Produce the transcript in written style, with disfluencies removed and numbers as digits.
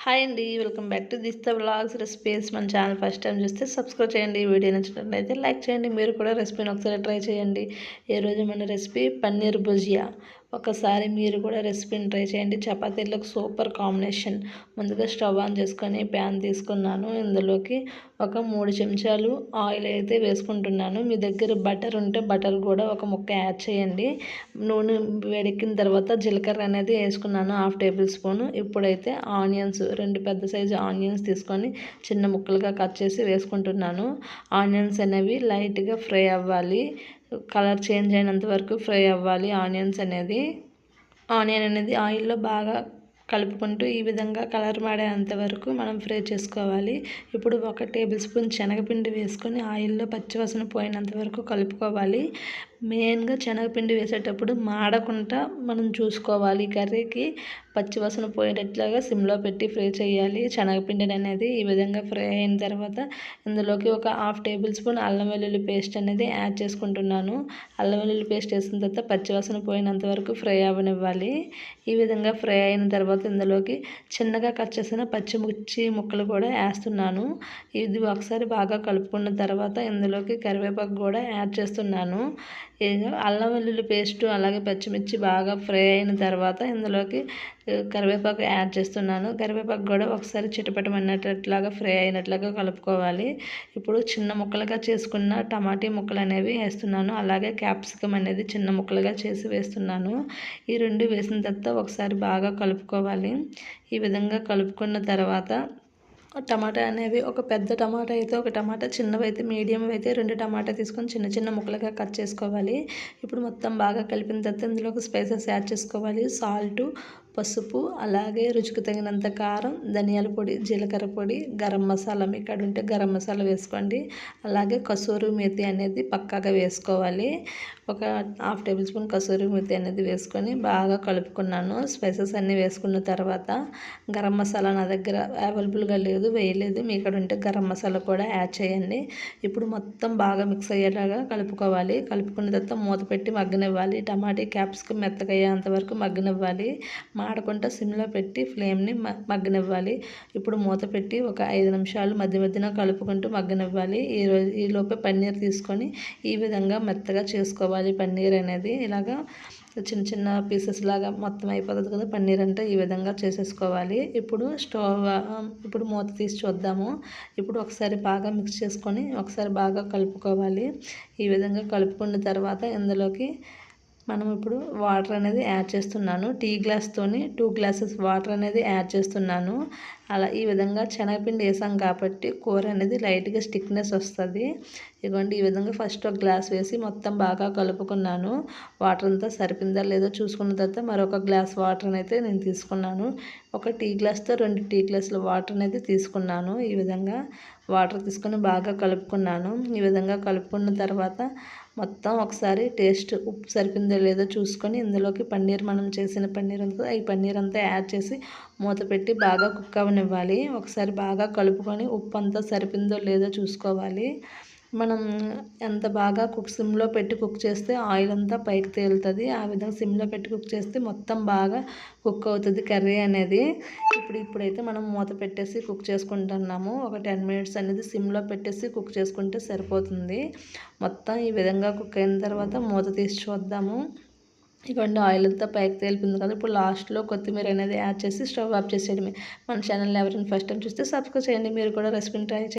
Hi అండి, welcome back to this the vlogs recipes. మన channel first time చూస్తే subscribe చేయండి. వీడియో నచ్చినట్లయితే లైక్ చేయండి. మీరు కూడా రెసిపీని ఒకసారి ట్రై చేయండి. ఈరోజు మన రెసిపీ పన్నీర్ భుజియా. ఒకసారి మీరు కూడా రెసిపీని ట్రై చేయండి. చపాతీలకు సూపర్ కాంబినేషన్. ముందుగా స్టవ్ ఆన్ చేసుకొని ప్యాన్ తీసుకున్నాను. ఇందులోకి ఒక 3 చెంచాలు ఆయిల్ అయితే వేసుకుంటున్నాను. మీ దగ్గర బటర్ ఉంటే బటర్ కూడా ఒక ముక్క యాడ్ చేయండి. నూనె వేడెక్కిన తర్వాత జీలకర్ర అనేది వేసుకున్నాను, 1/2 టేబుల్ స్పూన్. ఇప్పుడైతే ఆనియన్స్, 2 పెద్ద సైజు ఆనియన్స్ తీసుకొని చిన్న ముక్కలుగా కట్ చేసి వేసుకుంటున్నాను. ఆనియన్స్ అనేవి లైట్గా ఫ్రై అవ్వాలి, కలర్ చేంజ్ అయినంత వరకు ఫ్రై అవ్వాలి. ఆనియన్ అనేది ఆయిల్లో బాగా కలుపుకుంటూ ఈ విధంగా కలర్ మారేంత వరకు మనం ఫ్రై చేసుకోవాలి. ఇప్పుడు 1 టేబుల్ స్పూన్ శనగపిండి వేసుకొని ఆయిల్లో పచ్చివాసన పోయినంత వరకు కలుపుకోవాలి. మెయిన్గా శనగపిండి వేసేటప్పుడు మాడకుండా మనం చూసుకోవాలి. కర్రీకి పచ్చివాసన పోయేటట్లాగా సిమ్లో పెట్టి ఫ్రై చేయాలి. శనగపిండి అనేది ఈ విధంగా ఫ్రై అయిన తర్వాత ఇందులోకి ఒక 1/2 టేబుల్ స్పూన్ అల్లం వెల్లుల్లి పేస్ట్ అనేది యాడ్ చేసుకుంటున్నాను. అల్లం వెల్లుల్లి పేస్ట్ వేసిన తర్వాత పచ్చివాసన పోయినంత వరకు ఫ్రై అవ్వనివ్వాలి. ఈ విధంగా ఫ్రై అయిన తర్వాత ఇందులోకి చిన్నగా కట్ చేసిన పచ్చిమిర్చి ముక్కలు కూడా వేస్తున్నాను. ఇది ఒకసారి బాగా కలుపుకున్న తర్వాత ఇందులోకి కరివేపాకు కూడా యాడ్ చేస్తున్నాను. అల్లం వెల్లుల్లి పేస్ట్ అలాగే పచ్చిమిర్చి బాగా ఫ్రై అయిన తర్వాత ఇందులోకి కరివేపాకు యాడ్ చేస్తున్నాను. కరివేపాకు కూడా ఒకసారి చిటపటమన్నట్లాగా ఫ్రై అయినట్లుగా కలుపుకోవాలి. ఇప్పుడు చిన్న ముక్కలుగా చేసుకున్న టమాటీ ముక్కలు అనేవి వేస్తున్నాను. అలాగే క్యాప్సికమ్ అనేది చిన్న ముక్కలుగా చేసి వేస్తున్నాను. ఈ 2 వేసిన తర్వాత ఒకసారి బాగా కలుపుకోవాలి. ఈ విధంగా కలుపుకున్న తర్వాత టమాటా అనేవి ఒక పెద్ద టమాటా అయితే ఒక టమాటా, చిన్నవైతే మీడియం అయితే 2 టమాటా తీసుకొని చిన్న చిన్న ముక్కలుగా కట్ చేసుకోవాలి. ఇప్పుడు మొత్తం బాగా కలిపిన తర్వాత ఇందులోకి స్పైసెస్ యాడ్ చేసుకోవాలి. సాల్టు, పసుపు, అలాగే రుచికి తగినంత కారం, ధనియాల పొడి, జీలకర్ర పొడి, గరం మసాలా మీ కాడ ఉంటే గరం మసాలా వేసుకోండి. అలాగే కసూరి మేతి అనేది పక్కాగా వేసుకోవాలి. ఒక 1/2 టేబుల్ స్పూన్ కసూరి మేతి అనేది వేసుకొని బాగా కలుపుకున్నాను. స్పైసెస్ అన్నీ వేసుకున్న తర్వాత గరం మసాలా నా దగ్గర అవైలబుల్గా లేదు, వేయలేదు. మీ కాడ ఉంటే గరం మసాలా కూడా యాడ్ చేయండి. ఇప్పుడు మొత్తం బాగా మిక్స్ అయ్యేలాగా కలుపుకోవాలి. కలుపుకున్న తర్వాత మూత పెట్టి మగ్గనివ్వాలి. టమాటా క్యాప్సికమ్ మెత్తగా అయ్యేంత వరకు మగ్గనివ్వాలి. మాడకుండా సిమ్లో పెట్టి ఫ్లేమ్ని మగ్గనివ్వాలి. ఇప్పుడు మూత పెట్టి ఒక 5 నిమిషాలు మధ్య మధ్యన కలుపుకుంటూ మగ్గనివ్వాలి. ఈలోపే పన్నీర్ తీసుకొని ఈ విధంగా మెత్తగా చేసుకోవాలి. పన్నీర్ అనేది ఇలాగా చిన్న చిన్న పీసెస్ లాగా మొత్తం అయిపోతుంది కదా పన్నీర్ అంటే, ఈ విధంగా చేసేసుకోవాలి. ఇప్పుడు మూత తీసి చూద్దాము. ఇప్పుడు ఒకసారి బాగా మిక్స్ చేసుకొని ఒకసారి బాగా కలుపుకోవాలి. ఈ విధంగా కలుపుకున్న తర్వాత ఇందులోకి మనం ఇప్పుడు వాటర్ అనేది యాడ్ చేస్తున్నాను. టీ గ్లాస్తోని 2 గ్లాసెస్ వాటర్ అనేది యాడ్ చేస్తున్నాను. అలా ఈ విధంగా శనగపిండి వేసాం కాబట్టి కూర అనేది లైట్గా స్టిక్నెస్ వస్తుంది. ఇదిగోండి, ఈ విధంగా ఫస్ట్ ఒక గ్లాస్ వేసి మొత్తం బాగా కలుపుకున్నాను. వాటర్ అంతా సరిపోయిందా లేదో చూసుకున్న తర్వాత మరొక గ్లాస్ వాటర్ అయితే నేను తీసుకున్నాను. ఒక టీ గ్లాస్తో 2 టీ గ్లాసుల వాటర్ అనేది తీసుకున్నాను. ఈ విధంగా వాటర్ తీసుకొని బాగా కలుపుకున్నాను. ఈ విధంగా కలుపుకున్న తర్వాత మొత్తం ఒకసారి టేస్ట్ ఉప్పు సరిపోయిందో లేదో చూసుకొని ఇందులోకి మనం చేసిన పన్నీర్ అంతా ఈ పన్నీర్ అంతా యాడ్ చేసి మూత పెట్టి బాగా కుక్ అవ్వనివ్వాలి. ఒకసారి బాగా కలుపుకొని ఉప్పు అంతా సరిపోయిందో లేదో చూసుకోవాలి. మనం ఎంత బాగా సిమ్లో పెట్టి కుక్ చేస్తే ఆయిల్ అంతా పైకి తేలుతుంది. ఆ విధంగా సిమ్లో పెట్టి కుక్ చేస్తే మొత్తం బాగా కుక్ అవుతుంది కర్రీ అనేది. ఇప్పుడైతే మనం మూత పెట్టేసి కుక్ చేసుకుంటున్నాము. ఒక 10 మినిట్స్ అనేది సిమ్లో పెట్టేసి కుక్ చేసుకుంటే సరిపోతుంది. మొత్తం ఈ విధంగా కుక్ అయిన తర్వాత మూత తీసి చూద్దాము. ఇదిగోండి, ఆయిల్ అంతా పైకి తేలిపోయింది కదా. ఇప్పుడు లాస్ట్లో కొత్తిమీర అనేది యాడ్ చేసి స్టవ్ ఆఫ్ చేసేయడమే. మన ఛానల్ని ఎవరైనా ఫస్ట్ టైం చూస్తే సబ్స్క్రైబ్ చేయండి. మీరు కూడా రెసిపీని ట్రై చేయండి.